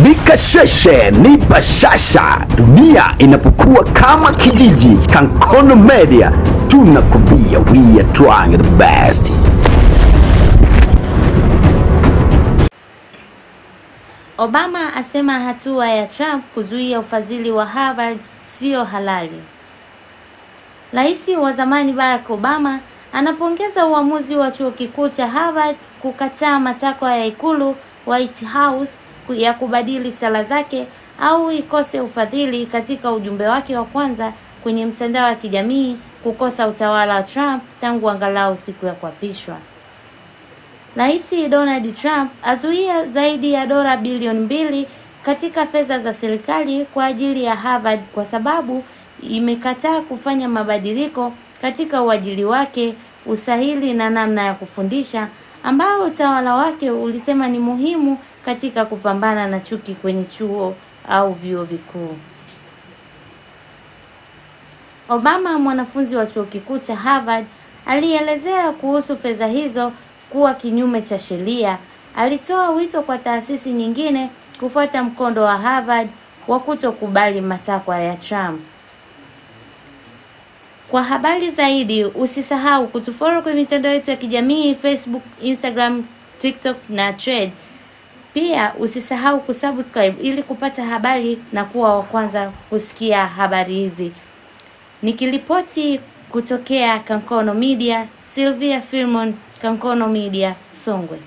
ni kasheshe, ni bashasha. Dunia inapokuwa kama kijiji, Kankono Media tunakubia, we are trying the best. Obama asema hatua ya Trump kuzuia ufadhili wa Harvard sio halali. Rais wa zamani Barack Obama anapongeza uamuzi wa chuo kikuu cha Harvard kukataa matakwa ya ikulu White House ya kubadili sera zake au ikose ufadhili katika ujumbe wake wa kwanza kwenye mtandao wa kijamii kukosa utawala wa Trump tangu angalau siku ya kuapishwa. Rais Donald Trump azuia zaidi ya dola bilioni 2 katika fedha za serikali kwa ajili ya Harvard kwa sababu imekataa kufanya mabadiliko katika uajili wake, usahili na namna ya kufundisha ambao utawala wake ulisema ni muhimu katika kupambana na chuki kwenye chuo au vyuo vikuu. Obama, mwanafunzi wa chuo kikuu cha Harvard, alielezea kuhusu fedha hizo kuwa kinyume cha sheria. Alitoa wito kwa taasisi nyingine kufuata mkondo wa Harvard wa kutokubali matakwa ya Trump. Kwa habari zaidi, usisahau kutufollow kwenye mitandao yetu ya kijamii Facebook, Instagram, TikTok na Thread. Pia usisahau kusubscribe ili kupata habari na kuwa wa kwanza kusikia habari hizi. Nikiripoti kutokea Kankono Media, Sylvia Firmon, Kankono Media, Songwe.